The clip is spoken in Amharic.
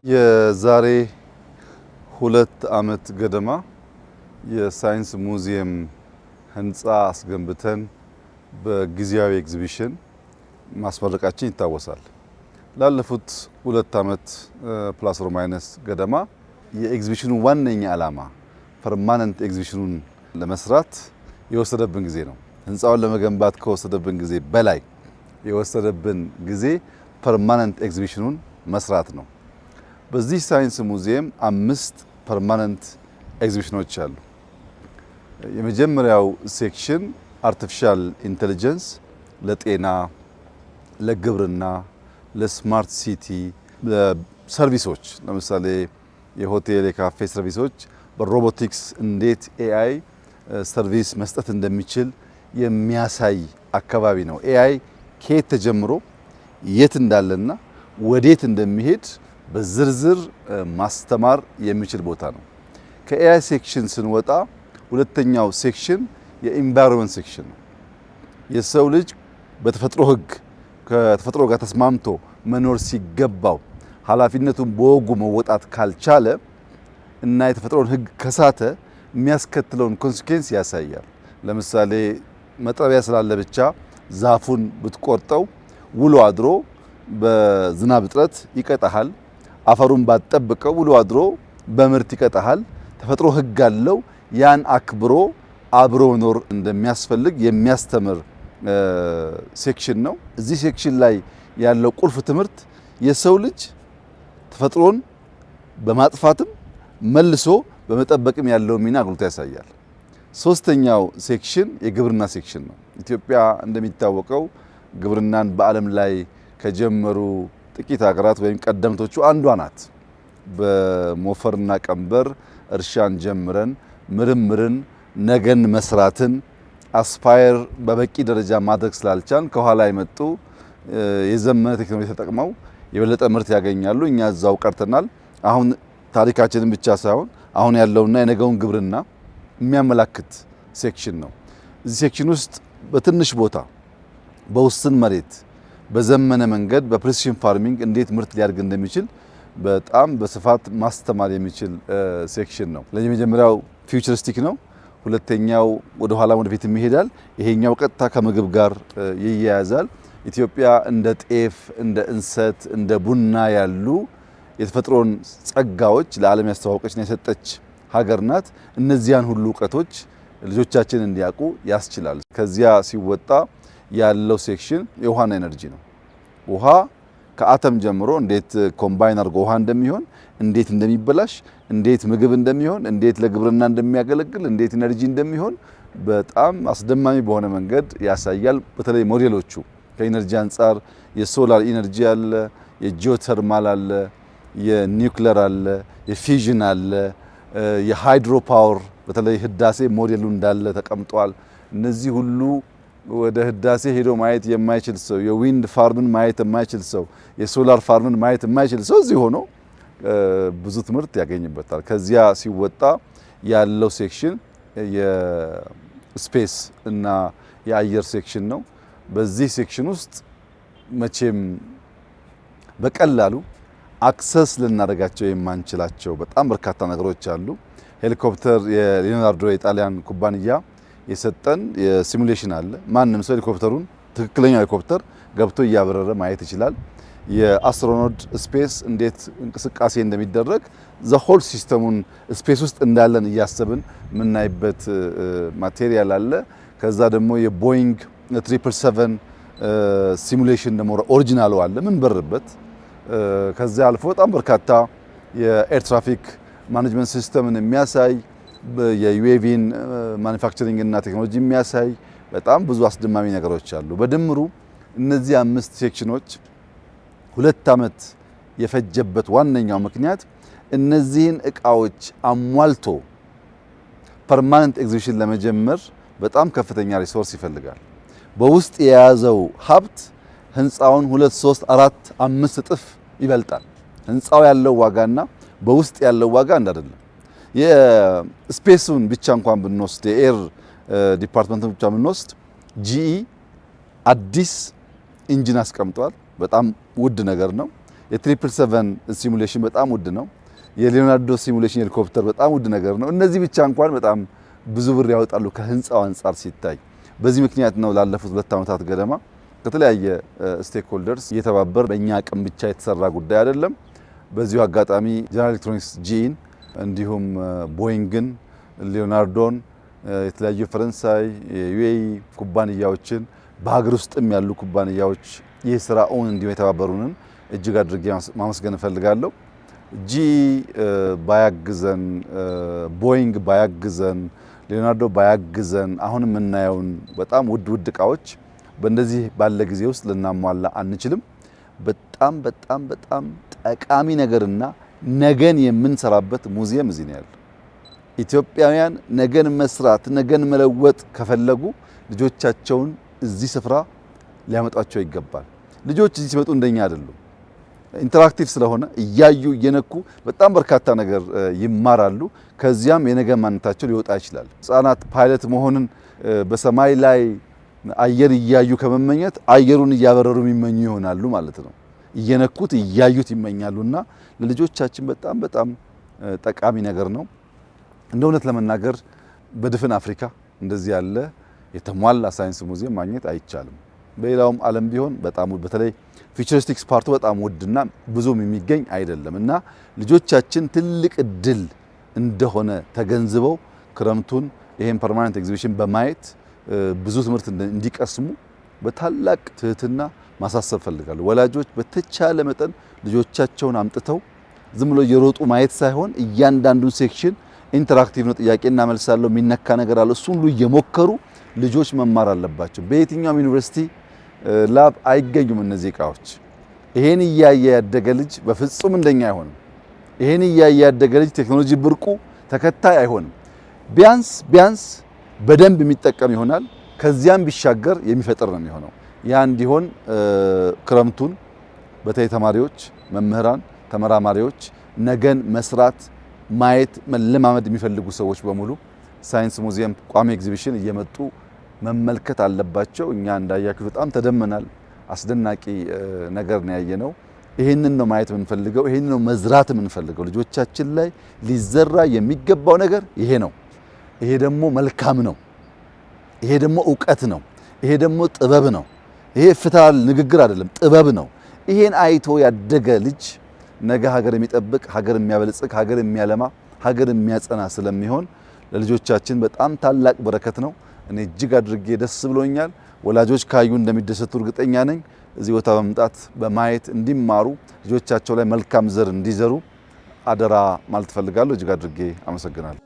የዛሬ 2 ዓመት ገደማ የሳይንስ ሙዚየም ህንፃ አስገንብተን በጊዜያዊ ኤግዚቢሽን ማስመረቃችን ይታወሳል። ላለፉት 2 ዓመት ፕላስ ኦር ማይነስ ገደማ የኤግዚቢሽኑ ዋነኛ ዓላማ ፐርማነንት ኤግዚቢሽኑን ለመስራት የወሰደብን ጊዜ ነው። ህንፃውን ለመገንባት ከወሰደብን ጊዜ በላይ የወሰደብን ጊዜ ፐርማነንት ኤግዚቢሽኑን መስራት ነው። በዚህ ሳይንስ ሙዚየም 5 ፐርማነንት ኤግዚቢሽኖች አሉ። የመጀመሪያው ሴክሽን አርቲፊሻል ኢንተለጀንስ ለጤና፣ ለግብርና፣ ለስማርት ሲቲ፣ ለሰርቪሶች ለምሳሌ የሆቴል የካፌ ሰርቪሶች በሮቦቲክስ እንዴት ኤአይ ሰርቪስ መስጠት እንደሚችል የሚያሳይ አካባቢ ነው። ኤአይ ከየት ተጀምሮ የት እንዳለና ወዴት እንደሚሄድ በዝርዝር ማስተማር የሚችል ቦታ ነው። ከኤአይ ሴክሽን ስንወጣ ሁለተኛው ሴክሽን የኢንቫይሮንመንት ሴክሽን ነው። የሰው ልጅ በተፈጥሮ ህግ ከተፈጥሮ ጋር ተስማምቶ መኖር ሲገባው ኃላፊነቱን በወጉ መወጣት ካልቻለ እና የተፈጥሮን ህግ ከሳተ የሚያስከትለውን ኮንሲኩዌንስ ያሳያል። ለምሳሌ መጥረቢያ ስላለ ብቻ ዛፉን ብትቆርጠው ውሎ አድሮ በዝናብ እጥረት ይቀጣሃል። አፈሩን ባጠብቀው ውሎ አድሮ በምርት ይቀጣሃል። ተፈጥሮ ህግ አለው። ያን አክብሮ አብሮ መኖር እንደሚያስፈልግ የሚያስተምር ሴክሽን ነው። እዚህ ሴክሽን ላይ ያለው ቁልፍ ትምህርት የሰው ልጅ ተፈጥሮን በማጥፋትም መልሶ በመጠበቅም ያለው ሚና አጉልቶ ያሳያል። ሶስተኛው ሴክሽን የግብርና ሴክሽን ነው። ኢትዮጵያ እንደሚታወቀው ግብርናን በዓለም ላይ ከጀመሩ ጥቂት ሀገራት ወይም ቀደምቶቹ አንዷ ናት። በሞፈርና ቀንበር እርሻን ጀምረን ምርምርን፣ ነገን መስራትን አስፓየር በበቂ ደረጃ ማድረግ ስላልቻን ከኋላ የመጡ የዘመነ ቴክኖሎጂ ተጠቅመው የበለጠ ምርት ያገኛሉ። እኛ እዛው ቀርተናል። አሁን ታሪካችንን ብቻ ሳይሆን አሁን ያለውና የነገውን ግብርና የሚያመላክት ሴክሽን ነው። እዚህ ሴክሽን ውስጥ በትንሽ ቦታ በውስን መሬት በዘመነ መንገድ በፕሪሲሽን ፋርሚንግ እንዴት ምርት ሊያድግ እንደሚችል በጣም በስፋት ማስተማር የሚችል ሴክሽን ነው። ለመጀመሪያው ፊውቸሪስቲክ ነው። ሁለተኛው ወደ ኋላ ወደፊት ይሄዳል። ይሄኛው ቀጥታ ከምግብ ጋር ይያያዛል። ኢትዮጵያ እንደ ጤፍ፣ እንደ እንሰት፣ እንደ ቡና ያሉ የተፈጥሮን ጸጋዎች ለዓለም ያስተዋወቀችና የሰጠች ሀገር ናት። እነዚያን ሁሉ እውቀቶች ልጆቻችን እንዲያውቁ ያስችላል። ከዚያ ሲወጣ ያለው ሴክሽን የውሃና ኤነርጂ ነው። ውሃ ከአተም ጀምሮ እንዴት ኮምባይን አድርጎ ውሃ እንደሚሆን፣ እንዴት እንደሚበላሽ፣ እንዴት ምግብ እንደሚሆን፣ እንዴት ለግብርና እንደሚያገለግል፣ እንዴት ኤነርጂ እንደሚሆን በጣም አስደማሚ በሆነ መንገድ ያሳያል። በተለይ ሞዴሎቹ ከኤነርጂ አንጻር የሶላር ኢነርጂ አለ፣ የጂኦተርማል አለ፣ የኒውክሌር አለ፣ የፊዥን አለ፣ የሃይድሮ ፓወር በተለይ ህዳሴ ሞዴሉ እንዳለ ተቀምጧል። እነዚህ ሁሉ ወደ ህዳሴ ሄዶ ማየት የማይችል ሰው፣ የዊንድ ፋርምን ማየት የማይችል ሰው፣ የሶላር ፋርምን ማየት የማይችል ሰው እዚህ ሆኖ ብዙ ትምህርት ያገኝበታል። ከዚያ ሲወጣ ያለው ሴክሽን የስፔስ እና የአየር ሴክሽን ነው። በዚህ ሴክሽን ውስጥ መቼም በቀላሉ አክሰስ ልናደርጋቸው የማንችላቸው በጣም በርካታ ነገሮች አሉ። ሄሊኮፕተር የሊዮናርዶ የጣሊያን ኩባንያ የሰጠን የሲሙሌሽን አለ። ማንም ሰው ሄሊኮፕተሩን ትክክለኛ ሄሊኮፕተር ገብቶ እያበረረ ማየት ይችላል። የአስትሮኖት ስፔስ እንዴት እንቅስቃሴ እንደሚደረግ ዘሆል ሲስተሙን ስፔስ ውስጥ እንዳለን እያሰብን የምናይበት ማቴሪያል አለ። ከዛ ደግሞ የቦይንግ 777 ሲሙሌሽን ደግሞ ኦሪጂናሉ አለ ምን በርበት። ከዛ አልፎ በጣም በርካታ የኤር ትራፊክ ማኔጅመንት ሲስተምን የሚያሳይ የዩኤቪን ማኒፋክቸሪንግ እና ቴክኖሎጂ የሚያሳይ በጣም ብዙ አስደማሚ ነገሮች አሉ። በድምሩ እነዚህ 5 ሴክሽኖች 2 ዓመት የፈጀበት ዋነኛው ምክንያት እነዚህን እቃዎች አሟልቶ ፐርማነንት ኤግዚቢሽን ለመጀመር በጣም ከፍተኛ ሪሶርስ ይፈልጋል። በውስጥ የያዘው ሀብት ህንፃውን 2 3 4 5 እጥፍ ይበልጣል። ህንፃው ያለው ዋጋና በውስጥ ያለው ዋጋ አንድ አይደለም። የስፔሱን ብቻ እንኳን ብንወስድ የኤር ዲፓርትመንቱን ብቻ ብንወስድ ጂኢ አዲስ ኢንጂን አስቀምጧል። በጣም ውድ ነገር ነው። የ777 ሲሙሌሽን በጣም ውድ ነው። የሊዮናርዶ ሲሙሌሽን ሄሊኮፕተር በጣም ውድ ነገር ነው። እነዚህ ብቻ እንኳን በጣም ብዙ ብር ያወጣሉ ከህንፃው አንጻር ሲታይ። በዚህ ምክንያት ነው ላለፉት 2 ዓመታት ገደማ ከተለያየ ስቴክሆልደርስ እየተባበር በእኛ አቅም ብቻ የተሰራ ጉዳይ አይደለም። በዚሁ አጋጣሚ ጀነራል ኤሌክትሮኒክስ ጂኢን እንዲሁም ቦይንግን፣ ሊዮናርዶን፣ የተለያዩ ፈረንሳይ የዩኤኢ ኩባንያዎችን በሀገር ውስጥም ያሉ ኩባንያዎች ይህ ስራ ኦን እንዲሁ የተባበሩንን እጅግ አድርጌ ማመስገን እፈልጋለሁ። ጂኢ ባያግዘን፣ ቦይንግ ባያግዘን፣ ሊዮናርዶ ባያግዘን አሁን የምናየውን በጣም ውድ እቃዎች በእንደዚህ ባለ ጊዜ ውስጥ ልናሟላ አንችልም። በጣም በጣም በጣም ጠቃሚ ነገርና ነገን የምንሰራበት ሙዚየም እዚህ ነው ያለው። ኢትዮጵያውያን ነገን መስራት ነገን መለወጥ ከፈለጉ ልጆቻቸውን እዚህ ስፍራ ሊያመጧቸው ይገባል። ልጆች እዚህ ሲመጡ እንደኛ አይደሉም። ኢንተራክቲቭ ስለሆነ እያዩ እየነኩ በጣም በርካታ ነገር ይማራሉ። ከዚያም የነገ ማንነታቸው ሊወጣ ይችላል። ህጻናት ፓይለት መሆንን በሰማይ ላይ አየር እያዩ ከመመኘት አየሩን እያበረሩ የሚመኙ ይሆናሉ ማለት ነው። እየነኩት እያዩት ይመኛሉና ለልጆቻችን በጣም በጣም ጠቃሚ ነገር ነው። እንደ እውነት ለመናገር በድፍን አፍሪካ እንደዚህ ያለ የተሟላ ሳይንስ ሙዚየም ማግኘት አይቻልም። በሌላውም ዓለም ቢሆን በጣም በተለይ ፊቸሪስቲክስ ፓርቱ በጣም ውድና ብዙም የሚገኝ አይደለም እና ልጆቻችን ትልቅ እድል እንደሆነ ተገንዝበው ክረምቱን ይሄን ፐርማነንት ኤግዚቢሽን በማየት ብዙ ትምህርት እንዲቀስሙ በታላቅ ትህትና ማሳሰብ ፈልጋለሁ። ወላጆች በተቻለ መጠን ልጆቻቸውን አምጥተው ዝም ብሎ እየሮጡ ማየት ሳይሆን እያንዳንዱን ሴክሽን ኢንተራክቲቭ ነው፣ ጥያቄና መልስ አለው፣ የሚነካ ነገር አለው፣ እሱን ሁሉ እየሞከሩ ልጆች መማር አለባቸው። በየትኛውም ዩኒቨርሲቲ ላብ አይገኙም እነዚህ እቃዎች። ይሄን እያየ ያደገ ልጅ በፍጹም እንደኛ አይሆንም። ይሄን እያየ ያደገ ልጅ ቴክኖሎጂ ብርቁ ተከታይ አይሆንም። ቢያንስ በደንብ የሚጠቀም ይሆናል። ከዚያም ቢሻገር የሚፈጥር ነው የሚሆነው። ያ እንዲሆን ክረምቱን በተለይ ተማሪዎች፣ መምህራን፣ ተመራማሪዎች ነገን መስራት ማየት መለማመድ የሚፈልጉ ሰዎች በሙሉ ሳይንስ ሙዚየም ቋሚ ኤግዚቢሽን እየመጡ መመልከት አለባቸው። እኛ እንዳያችሁ በጣም ተደመናል። አስደናቂ ነገር ነው ያየነው። ይሄንን ነው ማየት የምንፈልገው። ይሄንን ነው መዝራት የምንፈልገው። ልጆቻችን ላይ ሊዘራ የሚገባው ነገር ይሄ ነው። ይሄ ደግሞ መልካም ነው። ይሄ ደግሞ ዕውቀት ነው። ይሄ ደግሞ ጥበብ ነው። ይሄ ፍትሃዊ ንግግር አይደለም፣ ጥበብ ነው። ይሄን አይቶ ያደገ ልጅ ነገ ሀገር የሚጠብቅ፣ ሀገር የሚያበለጽግ፣ ሀገር የሚያለማ፣ ሀገር የሚያጸና ስለሚሆን ለልጆቻችን በጣም ታላቅ በረከት ነው። እኔ እጅግ አድርጌ ደስ ብሎኛል። ወላጆች ካዩ እንደሚደሰቱ እርግጠኛ ነኝ። እዚህ ቦታ በመምጣት በማየት እንዲማሩ፣ ልጆቻቸው ላይ መልካም ዘር እንዲዘሩ አደራ ማለት ፈልጋለሁ። እጅግ አድርጌ አመሰግናለሁ።